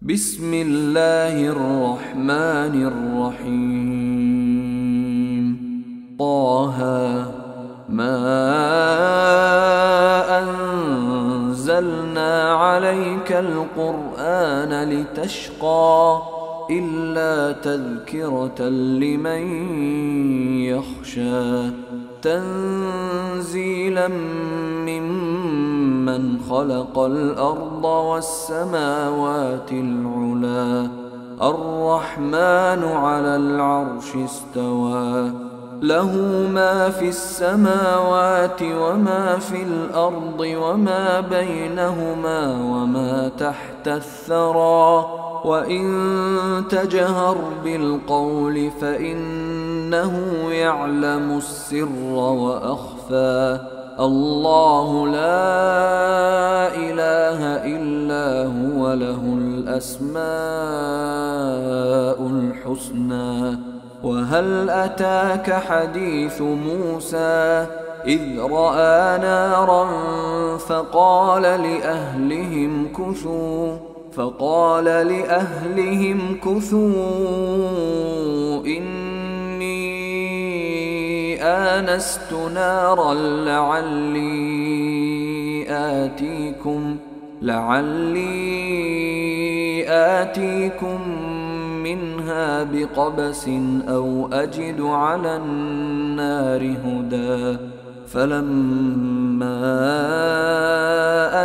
بسم الله الرحمن الرحيم. طه ما أنزلنا عليك القرآن لتشقى إلا تذكرة لمن يخشى تنزيلا ممن خلق الأرض والسماوات العلى الرحمن على العرش استوى له ما في السماوات وما في الأرض وما بينهما وما تحت الثرى وإن تجهر بالقول فإنه يعلم السر وأخفى الله لا إله إلا هو له الأسماء الحسنى. وهل أتاك حديث موسى إذ رأى نارا فقال لأهلهم كثوا إني آنست نارا لعلي آتيكم منها بقبس أو أجد على النار هدى فلما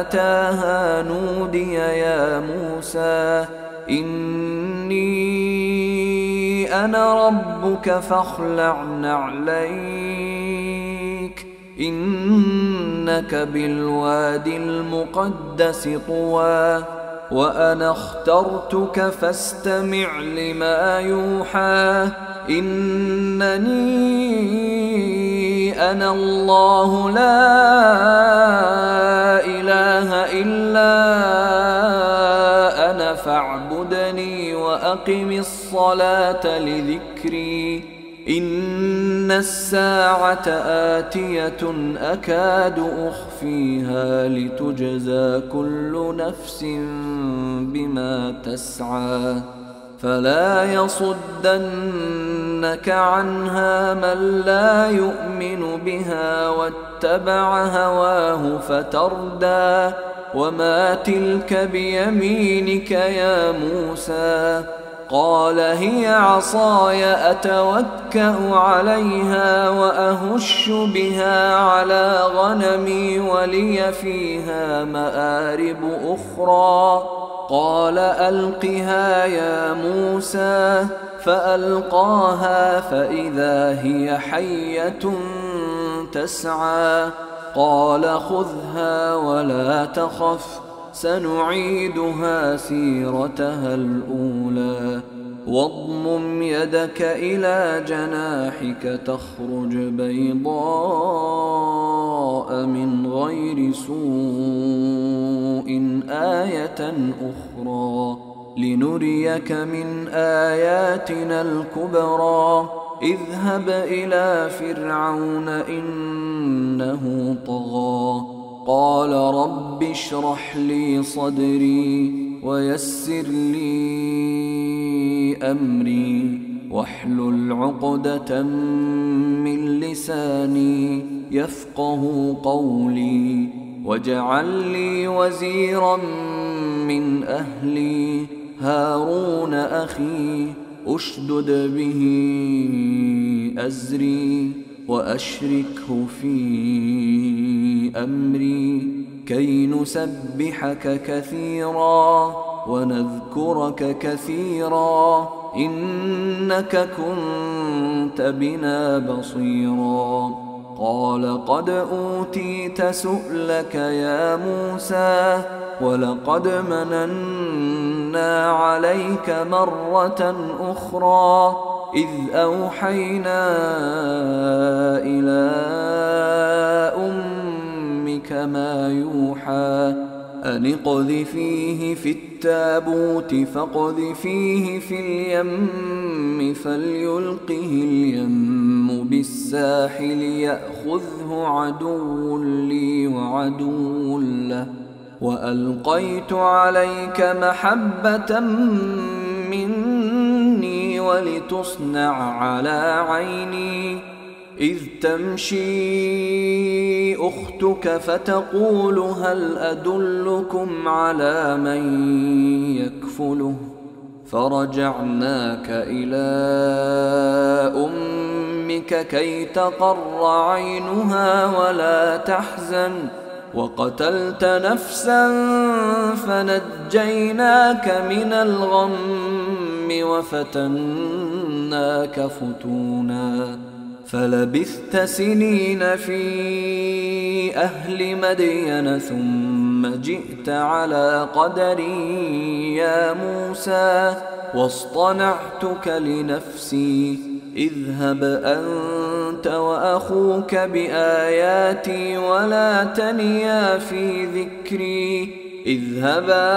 أتاها نودي يا موسى إني أنا ربك فاخلع نعليك إنك بالوادي المقدس طوى وأنا اخترتك فاستمع لما يوحى إنني أنا الله لا إله إلا أنا فاعبدني وأقم الصلاة لذكري إن الساعة آتية أكاد أخفيها لتجزى كل نفس بما تسعى فلا يصدنك عنها من لا يؤمن بها واتبع هواه فتردى وما تلك بيمينك يا موسى قال هي عصاي أتوكأ عليها وأهش بها على غنمي ولي فيها مآرب أخرى قال ألقها يا موسى فألقاها فإذا هي حية تسعى قال خذها ولا تخف سنعيدها سيرتها الأولى واضمم يدك إلى جناحك تخرج بيضاء من غير سوء آية أخرى لنريك من آياتنا الكبرى اذهب إلى فرعون إنه طغى قال رب اشرح لي صدري ويسر لي أمري واحلل عقدة من لساني يفقه قولي واجعل لي وزيرا من أهلي هارون أخي أشدد به أزري وأشركه في أمري كي نسبحك كثيرا ونذكرك كثيرا إنك كنت بنا بصيرا قال قد أوتيت سؤلك يا موسى ولقد مننا عليك مرة أخرى إذ أوحينا إلى أمك ما يوحى أن اقذفيه في التابوت فاقذفيه في اليم فليلقه اليم بالساحل يأخذه عدو لي وعدو له وألقيت عليك محبة مني ولتصنع على عيني إذ تمشي أختك فتقول هل أدلكم على من يكفله فرجعناك إلى أمك كي تقر عينها ولا تحزن وقتلت نفسا فنجيناك من الغم وفتناك فتونا فلبثت سنين في أهل مدين ثم جئت على قدري يا موسى واصطنعتك لنفسي اذهب أنت وأخوك بآياتي ولا تنيا في ذكري اذهبا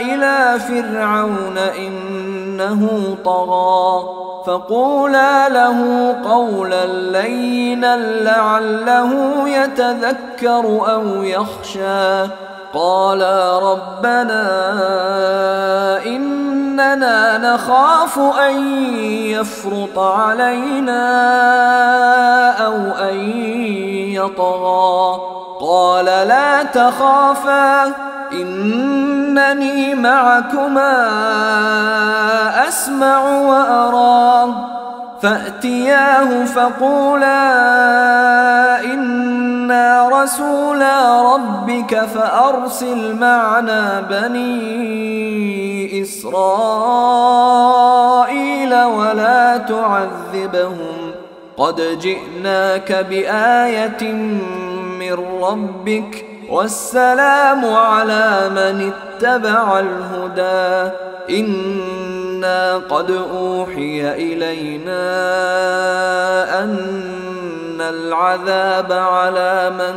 إلى فرعون إنه طغى فقولا له قولا لينا لعله يتذكر أو يخشى قالا ربنا إننا نخاف أن يفرط علينا أو أن يطغى قال لا تخافا إنني معكما أسمع وأرى فأتياه فقولا إنا رسولا ربك فأرسل معنا بني إسرائيل ولا تعذبهم قد جئناك بآية من ربك والسلام على من اتبع الهدى إنا قد أوحي إلينا أن العذاب على من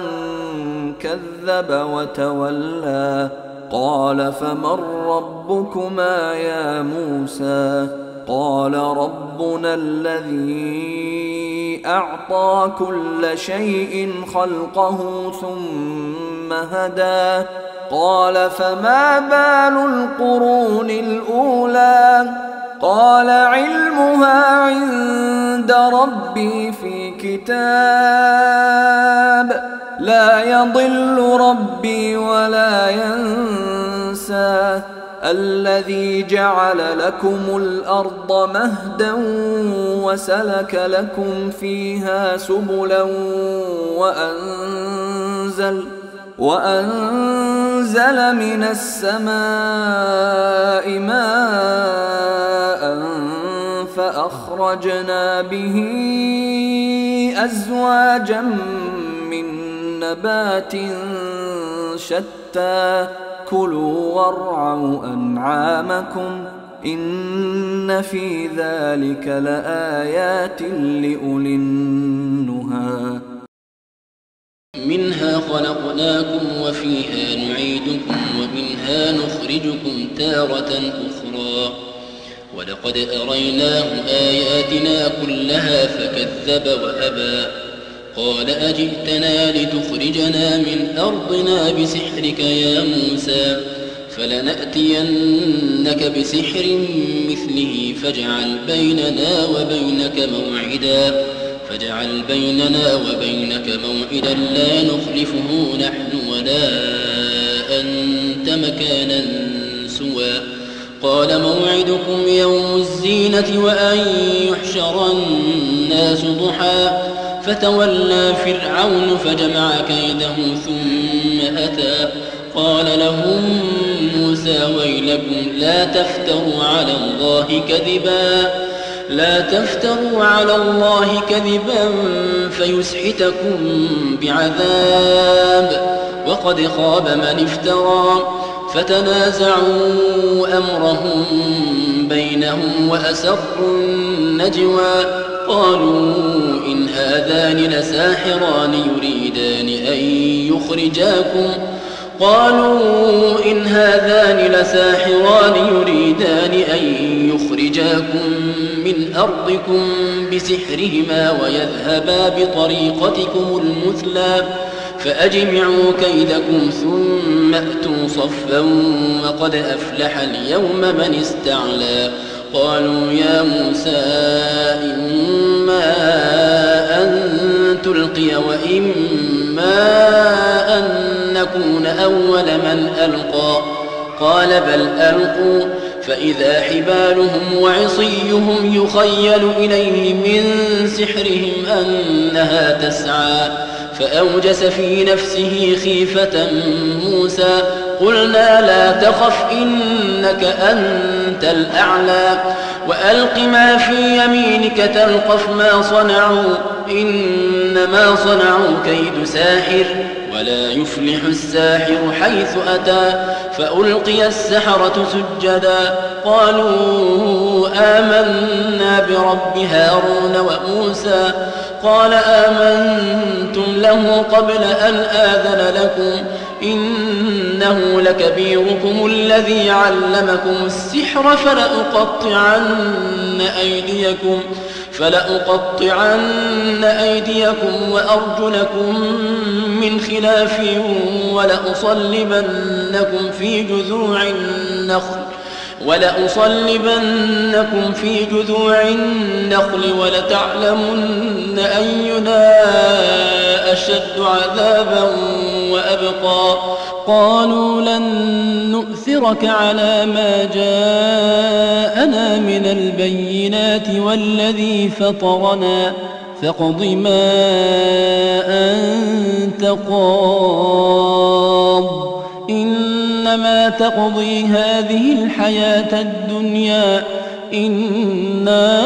كذب وتولى قال فمن ربكما يا موسى قال ربنا الذي أعطى كل شيء خلقه ثم هدى قال فما بال القرون الأولى قال علمها عند ربي في كتاب لا يضل ربي ولا ينسى الذي جعل لكم الأرض مهدا وسلك لكم فيها سبلا وأنزل من السماء ماء فأخرجنا به أزواجا من نبات شتى كلوا وارعوا أنعامكم إن في ذلك لآيات لأولي النهى منها خلقناكم وفيها نعيدكم ومنها نخرجكم تارة أخرى ولقد أريناه آياتنا كلها فكذب وأبى قال أجئتنا لتخرجنا من أرضنا بسحرك يا موسى فلنأتينك بسحر مثله فاجعل بيننا وبينك موعدا لا نخلفه نحن ولا أنت مكانا سوى قال موعدكم يوم الزينة وأن يحشر الناس ضحى فتولى فرعون فجمع كيده ثم أتى قال لهم موسى ويلكم لا تفتروا على الله كذبا فيسحتكم بعذاب وقد خاب من افترى فتنازعوا أمرهم بينهم وأسروا النجوى قالوا إن هذان لساحران يريدان أن يخرجاكم من أرضكم بسحرهما ويذهبا بطريقتكم المثلى فأجمعوا كيدكم ثم أتوا صفا وقد أفلح اليوم من استعلى. قالوا يا موسى إما أن تلقي وإما أن نكون أول من ألقى. قال بل ألقوا، فإذا حبالهم وعصيهم يخيل إليه من سحرهم أنها تسعى. فأوجس في نفسه خيفة موسى. قلنا لا تخف إنك أنت الأعلى وألق ما في يمينك تلقف ما صنعوا إنما صنعوا كيد ساحر ولا يفلح الساحر حيث أتى. فألقي السحرة سجدا قالوا آمنا برب هارون وموسى. قال آمنتم له قبل أن آذن لكم إنه لكبيركم الذي علمكم السحر فلأقطعن أيديكم وأرجلكم من خلاف ولأصلبنكم في جذوع النخل ولتعلمن أينا أشد عذابا وأبقى. قالوا لن نؤثرك على ما جاءنا من البينات والذي فطرنا فاقض ما أنت قاض إنما تقضي هذه الحياة الدنيا إنا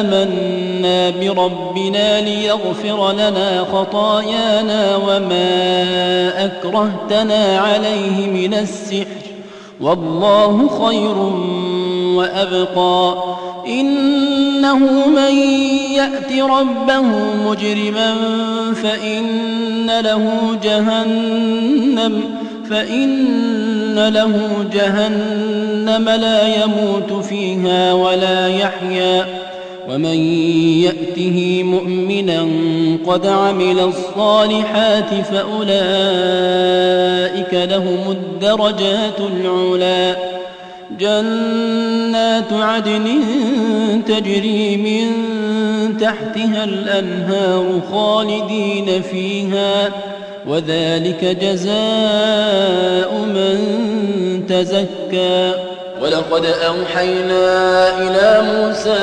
آمنا بربنا ليغفر لنا خطايانا وما أكرهتنا عليه من السحر والله خير وأبقى. إنه من يأت ربه مجرما فإن له جهنم لا يموت فيها ولا يحيا ومن يأته مؤمنا قد عمل الصالحات فأولئك لهم الدرجات العلى. جنات عدن تجري من تحتها الأنهار خالدين فيها وذلك جزاء من تزكى. ولقد أوحينا إلى موسى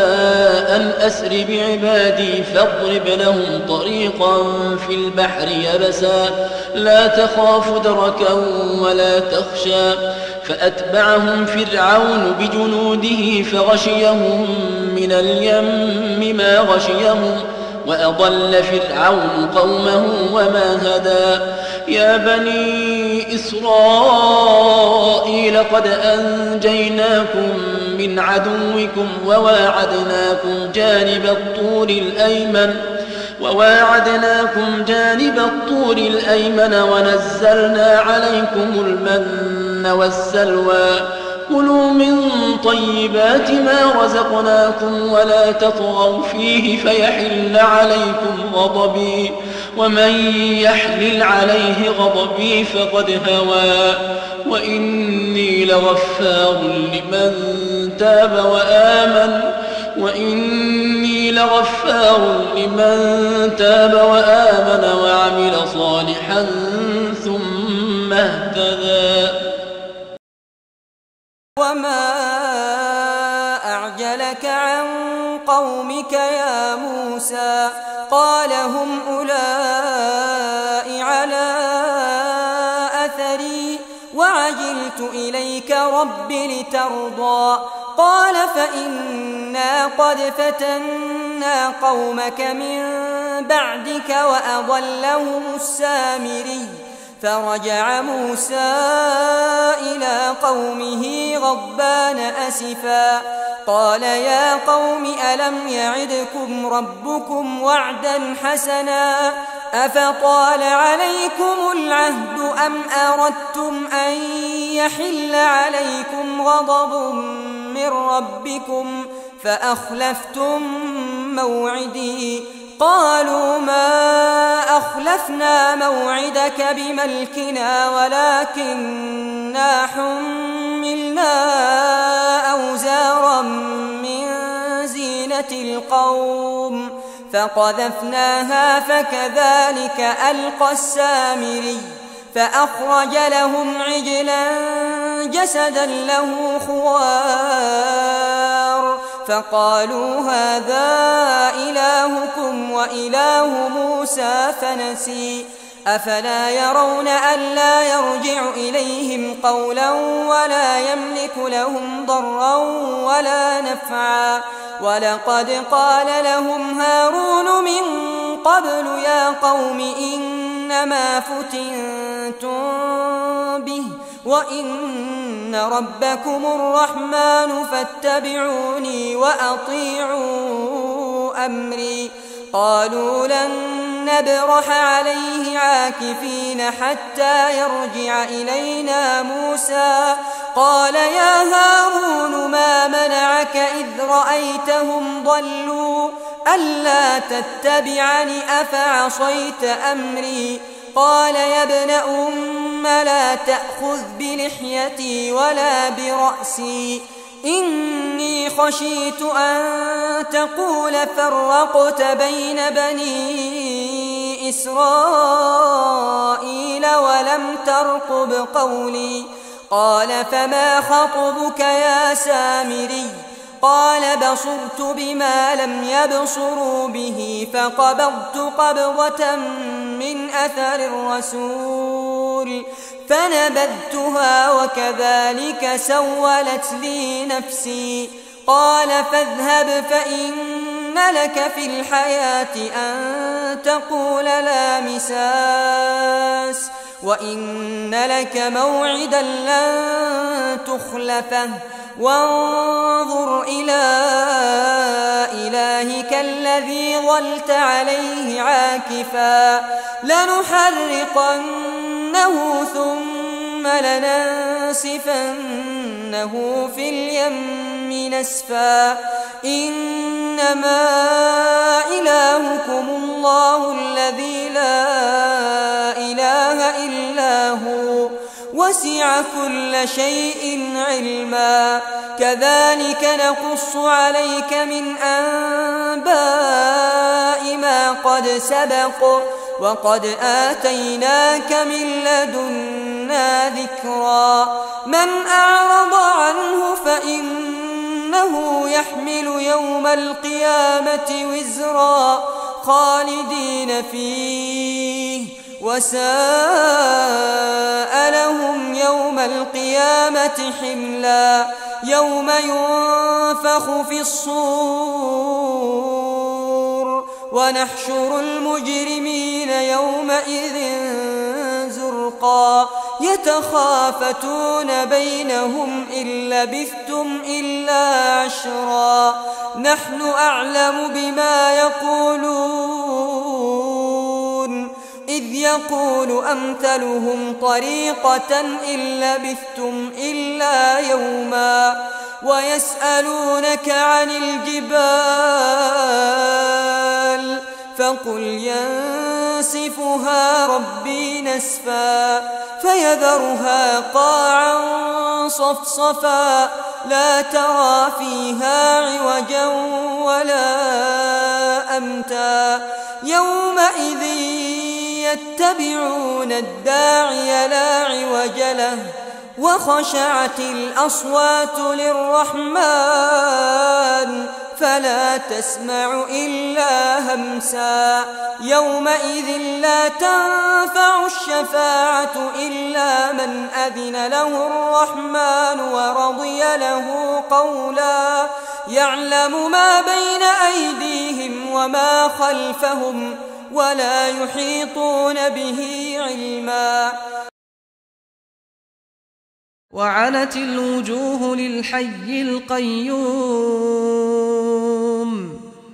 أن أسر بعبادي فاضرب لهم طريقا في البحر يبسا لا تخاف دركا ولا تخشى. فأتبعهم فرعون بجنوده فغشيهم من اليم ما غشيهم وأضل فرعون قومه وما هدى. يا بني إسرائيل قد أنجيناكم من عدوكم وواعدناكم جانب الطور الأيمن ونزلنا عليكم المن والسلوى. كلوا من طيبات ما رزقناكم ولا تطغوا فيه فيحل عليكم غضبي ومن يحلل عليه غضبي فقد هوى. وإني لغفار لمن تاب وآمن وعمل صالحا ثم اهتدى. وما أعجلك عن قومك يا موسى؟ قال هم أولئك على أثري وعجلت إليك رب لترضى. قال فإنا قد فتنا قومك من بعدك وأضلهم السامري. فرجع موسى إلى قومه غضبان أسفا قال يا قوم ألم يعدكم ربكم وعدا حسنا أفطال عليكم العهد أم أردتم أن يحل عليكم غضب من ربكم فأخلفتم موعدي. قالوا ما أخلفنا موعدك بملكنا ولكننا حملنا أوزارا من زينة القوم فقذفناها فكذلك ألقى السامري فأخرج لهم عجلا جسدا له خوار فقالوا هذا إلهكم وإله موسى فنسي أفلا يرون ألا يرجع إليهم قولا ولا يملك لهم ضرا ولا نفعا ولقد قال لهم هارون من قبل يا قوم إنما فتنتم به وإن ربكم الرحمن فاتبعوني وأطيعوا أمري قالوا لن نبرح عليه عاكفين حتى يرجع إلينا موسى قال يا هارون ما منعك إذ رأيتهم ضلوا ألا تتبعني أفعصيت أمري قال يا ابن أم لا تأخذ بلحيتي ولا برأسي إني خشيت أن تقول فرقت بين بني إسرائيل ولم ترقب قولي قال فما خطبك يا سامري قال بصرت بما لم يبصروا به فقبضت قبضة من أثر الرسول فنبذتها وكذلك سولت لي نفسي قال فاذهب فإن لك في الحياة أن تقول لا مساس وإن لك موعدا لن تخلفه وانظر إلى إلهك الذي ظلت عليه عاكفا لنحرقنه ثم لننسفنه في اليم نسفا إنما إلهكم الله الذي لا إله إلا هو وسع كل شيء علما كذلك نقص عليك من أنباء ما قد سبق وقد آتيناك من لدنا ذكرا من أعرض عنه فإنه يحمل يوم القيامة وزرا خالدين فيه وساء لهم يوم القيامة حملا يوم ينفخ في الصور ونحشر المجرمين يومئذ زرقا يتخافتون بينهم إن لبثتم إلا عشرا نحن أعلم بما يقولون إذ يقول أمثلهم طريقة إن لبثتم إلا يوما ويسألونك عن الجبال فقل ينسفها ربي نسفا فيذرها قاعا صفصفا لا ترى فيها عوجا ولا أمتا يومئذ يتبعون الداعي لا عوج له وخشعت الأصوات للرحمن فلا تسمع إلا همسا يومئذ لا تنفع الشفاعة إلا من أذن له الرحمن ورضي له قولا يعلم ما بين أيديهم وما خلفهم ولا يحيطون به علما وعنت الوجوه للحي القيوم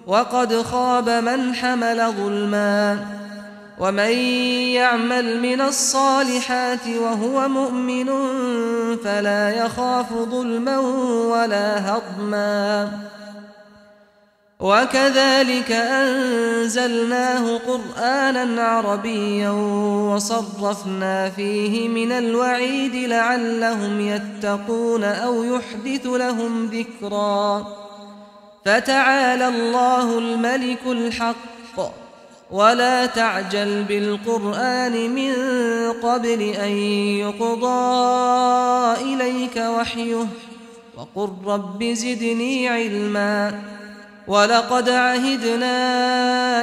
وقد خاب من حمل ظلما ومن يعمل من الصالحات وهو مؤمن فلا يخاف ظلما ولا هضما وكذلك أنزلناه قرآنا عربيا وصرفنا فيه من الوعيد لعلهم يتقون أو يحدث لهم ذكرا فتعالى الله الملك الحق ولا تعجل بالقرآن من قبل أن يقضى إليك وحيه وقل رب زدني علما ولقد عهدنا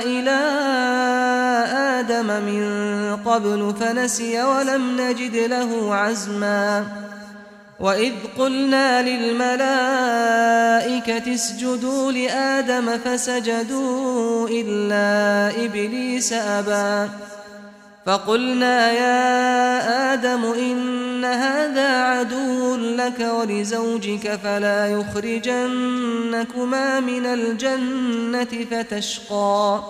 إلى آدم من قبل فنسي ولم نجد له عزما وإذ قلنا للملائكة اسجدوا لآدم فسجدوا إلا إبليس أبى فقلنا يا آدم إن هذا عدو لك ولزوجك فلا يخرجنكما من الجنة فتشقى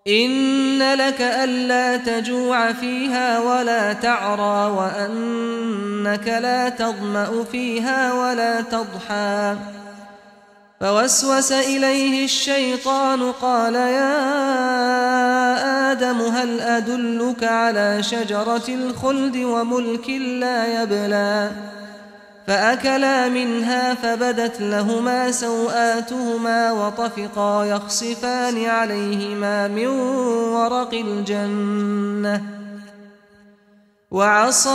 إن لك ألا تجوع فيها ولا تعرى وأنك لا تظمأ فيها ولا تضحى فوسوس إليه الشيطان قال يا آدم هل أدلك على شجرة الخلد وملك لا يبلى فأكلا منها فبدت لهما سوآتهما وطفقا يخصفان عليهما من ورق الجنة وعصى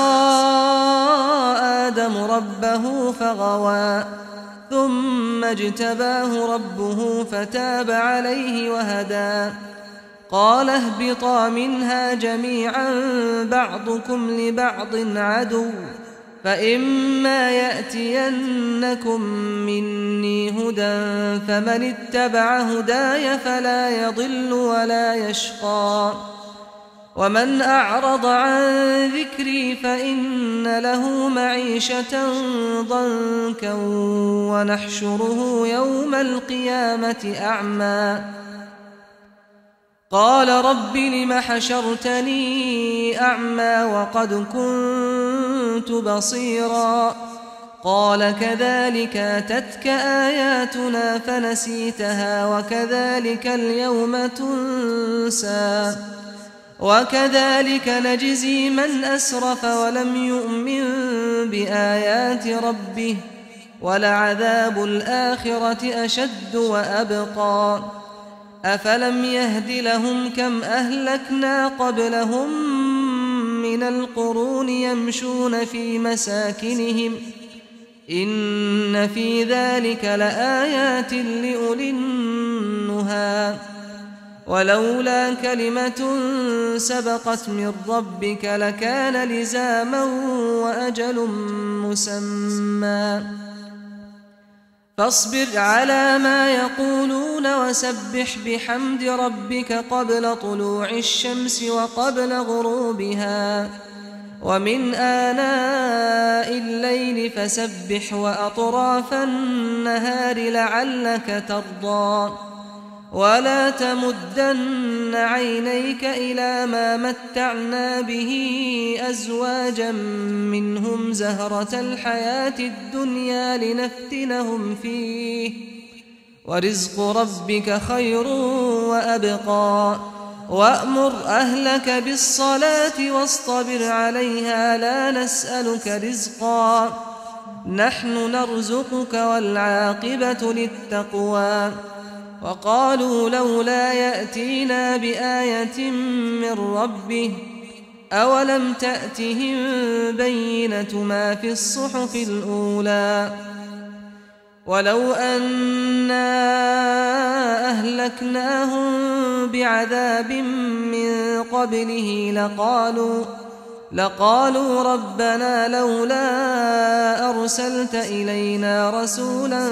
آدم ربه فغوى ثم اجتباه ربه فتاب عليه وهدى قال اهبطا منها جميعا بعضكم لبعض عدو فإما يأتينكم مني هدى فمن اتبع هداي فلا يضل ولا يشقى ومن أعرض عن ذكري فإن له معيشة ضنكا ونحشره يوم القيامة أعمى قال رب لم حشرتني أعمى وقد كنت بصيرا قال كذلك أتتك آياتنا فنسيتها وكذلك اليوم تنسى وكذلك نجزي من أسرف ولم يؤمن بآيات ربه ولعذاب الآخرة أشد وأبقى أفلم يهد لهم كم أهلكنا قبلهم من القرون يمشون في مساكنهم إن في ذلك لآيات لأولي النهى ولولا كلمة سبقت من ربك لكان لزاما وأجل مسمى فاصبر على ما يقولون وسبح بحمد ربك قبل طلوع الشمس وقبل غروبها ومن آناء الليل فسبح وأطراف النهار لعلك ترضى ولا تمدن عينيك إلى ما متعنا به أزواجا منهم زهرة الحياة الدنيا لنفتنهم فيه ورزق ربك خير وأبقى وأمر أهلك بالصلاة واصطبر عليها لا نسألك رزقا نحن نرزقك والعاقبة للتقوى وقالوا لولا يأتينا بآية من ربه أولم تأتهم بينة ما في الصحف الأولى ولو أنا أهلكناهم بعذاب من قبله لقالوا ربنا لولا أرسلت إلينا رسولا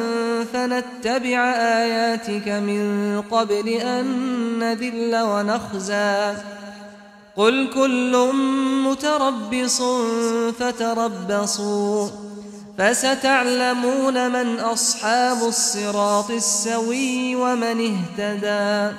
فنتبع آياتك من قبل أن نذل ونخزى قل كل متربص فتربصوا فستعلمون من أصحاب الصراط السوي ومن اهتدى